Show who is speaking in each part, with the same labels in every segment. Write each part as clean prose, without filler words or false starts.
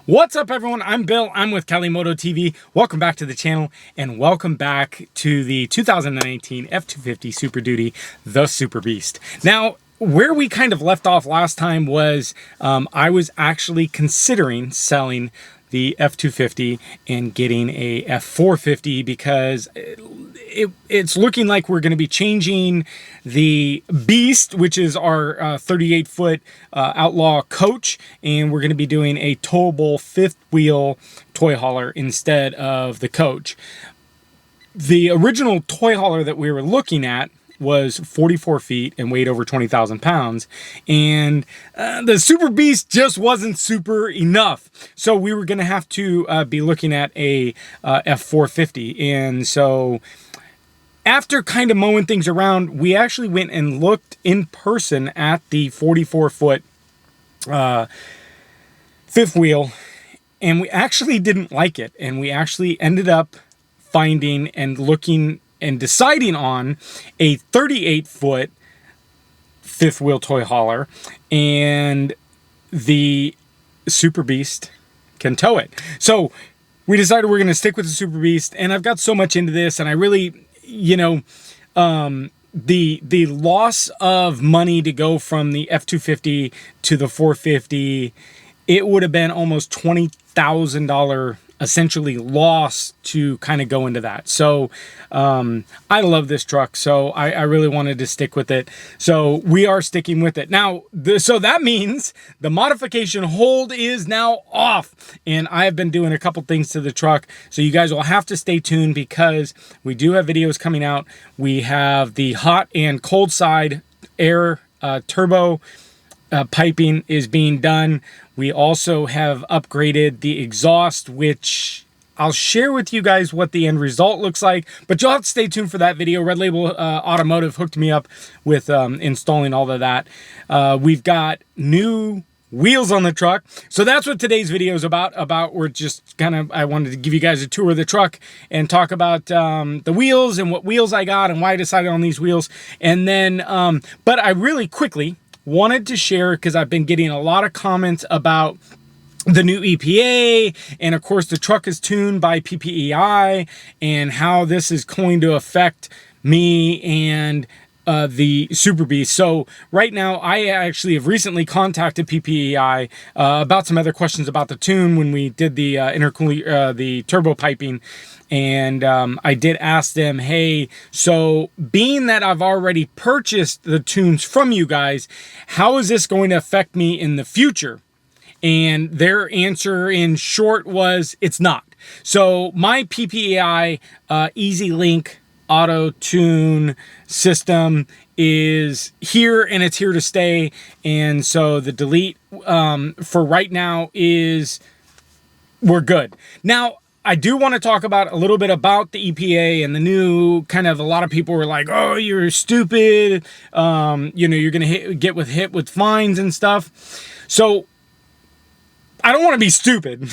Speaker 1: What's up, everyone? I'm Bill. I'm with Kalimoto TV. Welcome back to the channel, and welcome back to the 2019 F-250 Super Duty, the Super Beast. Now, where we kind of left off last time was I was actually considering selling the F-250 and getting a F-450 because it's looking like we're going to be changing the Beast, which is our 38-foot Outlaw coach, and we're going to be doing a towable fifth wheel toy hauler instead of the coach. The original toy hauler that we were looking at was 44 feet and weighed over 20,000 pounds, and the Super Beast just wasn't super enough, so we were going to have to be looking at a F-450. And so after kind of mowing things around, we actually went and looked in person at the 44-foot fifth wheel, and we actually didn't like it, and we actually ended up finding and looking and deciding on a 38-foot fifth wheel toy hauler, and the Super Beast can tow it. So we decided we're going to stick with the Super Beast, and I've got so much into this, and I really, you know, the loss of money to go from the F-250 to the 450, it would have been almost $20,000 essentially loss to kind of go into that. So I love this truck, so I really wanted to stick with it, so we are sticking with it now. So that means the modification hold is now off, and I have been doing a couple things to the truck, so you guys will have to stay tuned because we do have videos coming out. We have the hot and cold side air turbo piping is being done. We also have upgraded the exhaust, which I'll share with you guys what the end result looks like, but you'll have to stay tuned for that video. Red Label Automotive hooked me up with installing all of that. We've got new wheels on the truck, so that's what today's video is about. We're just kind of, I wanted to give you guys a tour of the truck and talk about the wheels and what wheels I got and why I decided on these wheels. And then but I really quickly wanted to share, because I've been getting a lot of comments about the new EPA, and of course the truck is tuned by PPEI, and how this is going to affect me and the Super Beast. So right now, I actually have recently contacted PPEI about some other questions about the tune when we did the intercooler, the turbo piping. And I did ask them, hey, so being that I've already purchased the tunes from you guys, how is this going to affect me in the future? And their answer in short was, it's not. So my PPEI Easy Link auto tune system is here, and it's here to stay. And so the delete for right now is, we're good. Now, I do want to talk about a little bit about the EPA and the new kind of, a lot of people were like, oh, you're stupid. You know, you're going to get hit with fines and stuff. So I don't want to be stupid.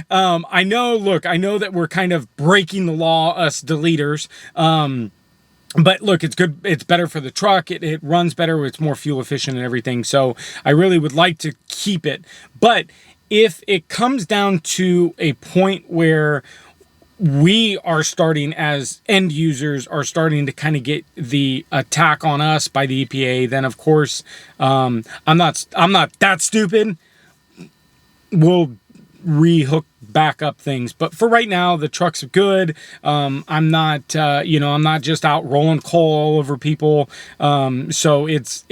Speaker 1: I know, look, I know that we're kind of breaking the law, us deleters. But look, it's good. It's better for the truck. It runs better. It's more fuel efficient and everything. So I really would like to keep it. But if it comes down to a point where we are starting, as end users are starting to kind of get the attack on us by the EPA, then of course, I'm not that stupid. We'll rehook back up things, but for right now, the truck's good. I'm not, you know, I'm not just out rolling coal all over people. So it's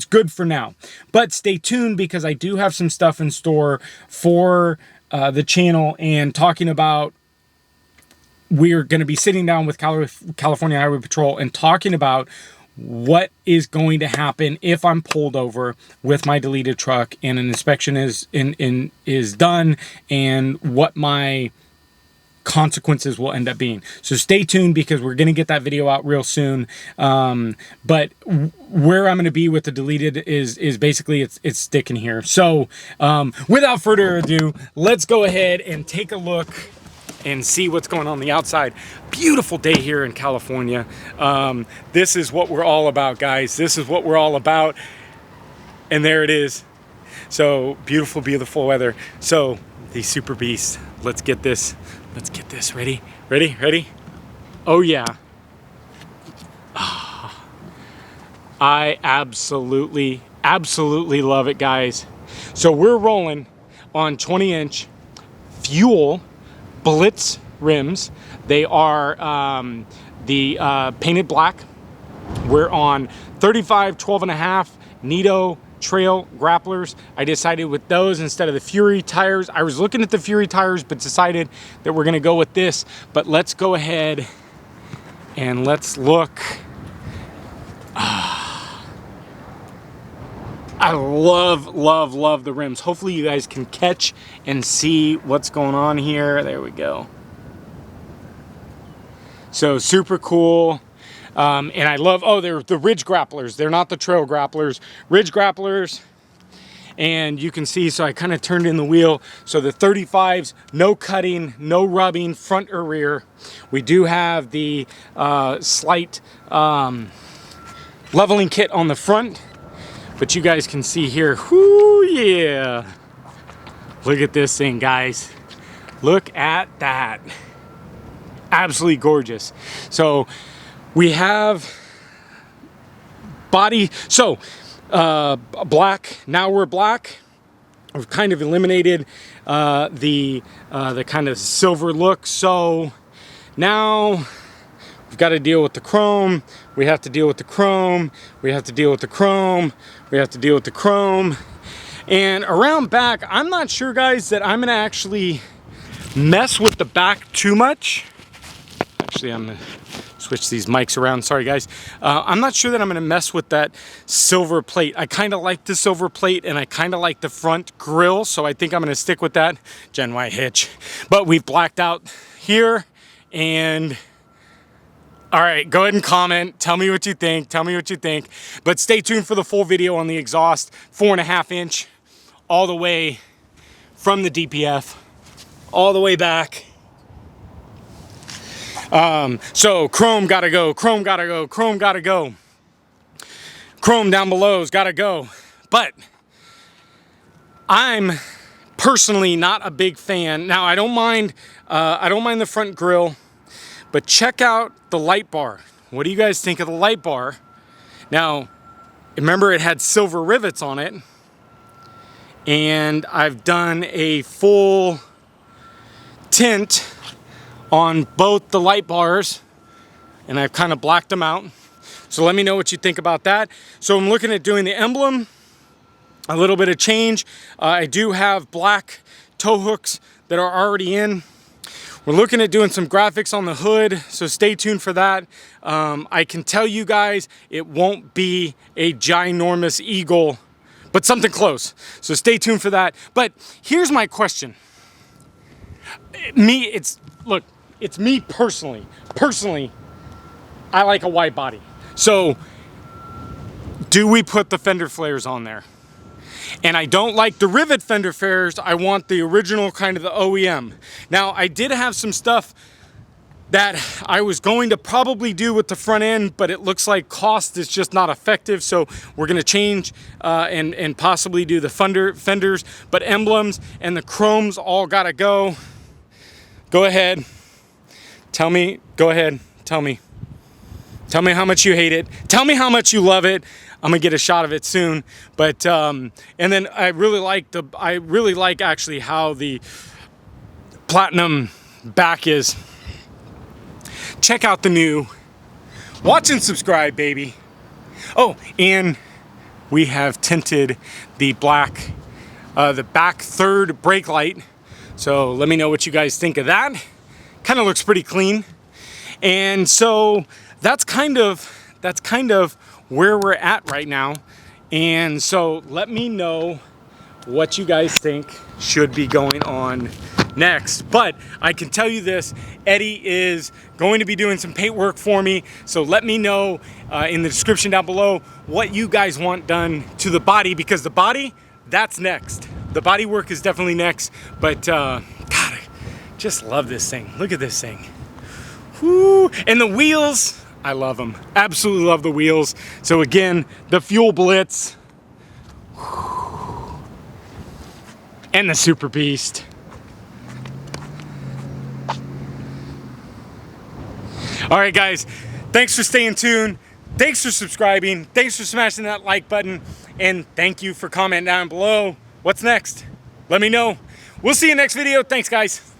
Speaker 1: good for now, but stay tuned, because I do have some stuff in store for the channel, and talking about, we're going to be sitting down with California Highway Patrol and talking about what is going to happen if I'm pulled over with my deleted truck and an inspection is done, and what my consequences will end up being. So stay tuned, because we're going to get that video out real soon. But where I'm going to be with the deleted is basically it's sticking here. So without further ado, let's go ahead and take a look and see what's going on the outside. Beautiful day here in California. This is what we're all about, guys. This is what we're all about. And there it is. So beautiful, beautiful weather. So these Super Beasts, let's get this. Ready? Ready? Ready? Oh yeah. I absolutely love it, guys. So we're rolling on 20-inch Fuel Blitz rims. They are the painted black. We're on 35 12.5 Nitto trail grapplers. I decided with those instead of the Fury tires. I was looking at the Fury tires, but decided that we're gonna go with this. But let's go ahead and let's look. I love the rims. Hopefully you guys can catch and see what's going on here. There we go. So super cool. And I love, oh, they're the Ridge Grapplers. They're not the Trail Grapplers. Ridge Grapplers. And you can see, so I kind of turned in the wheel. So the 35s, no cutting, no rubbing, front or rear. We do have the slight leveling kit on the front. But you guys can see here, whoo, yeah. Look at this thing, guys. Look at that. Absolutely gorgeous. So we have body, so black, now we're black. We've kind of eliminated the kind of silver look. So now we've got to deal with the chrome. We have to deal with the chrome. We have to deal with the chrome. We have to deal with the chrome. And around back, I'm not sure, guys, that I'm gonna actually mess with the back too much. Actually, I'm gonna switch these mics around. Sorry, guys. I'm not sure that I'm gonna mess with that silver plate. I kind of like the silver plate, and I kind of like the front grille, so I think I'm gonna stick with that. Gen Y hitch. But we've blacked out here, and all right, go ahead and comment. Tell me what you think. Tell me what you think. But stay tuned for the full video on the exhaust. 4.5 inch, all the way from the DPF, all the way back. So chrome gotta go. Chrome gotta go. Chrome gotta go. Chrome down below's gotta go. But I'm personally not a big fan. Now I don't mind the front grille. But check out the light bar. What do you guys think of the light bar? Now, remember it had silver rivets on it. And I've done a full tint on both the light bars. And I've kind of blacked them out. So let me know what you think about that. So I'm looking at doing the emblem. A little bit of change. I do have black tow hooks that are already in. We're looking at doing some graphics on the hood, so stay tuned for that. I can tell you guys, it won't be a ginormous eagle, but something close. So stay tuned for that. But here's my question. It's me personally. Personally, I like a wide body. So do we put the fender flares on there? And I don't like the rivet fender flares. I want the original kind of the OEM. Now, I did have some stuff that I was going to probably do with the front end, but it looks like cost is just not effective. So we're gonna change and possibly do the fenders, but emblems and the chromes all gotta go. Go ahead, tell me, go ahead, tell me. Tell me how much you hate it. Tell me how much you love it. I'm gonna get a shot of it soon. But and then I really like actually how the platinum back is. Check out the new. Watch and subscribe, baby. Oh, and we have tinted the black, the back third brake light. So let me know what you guys think of that. Kind of looks pretty clean. And so that's kind of where we're at right now. And so let me know what you guys think should be going on next. But I can tell you this, Eddie is going to be doing some paint work for me. So let me know in the description down below what you guys want done to the body, because the body, that's next. The body work is definitely next. But God, I just love this thing. Look at this thing. Whoo. And the wheels, I love them. Absolutely love the wheels. So again, the Fuel Blitz. and the Super Beast. All right, guys, thanks for staying tuned. Thanks for subscribing. Thanks for smashing that like button. And thank you for commenting down below. What's next? Let me know. We'll see you next video. Thanks, guys.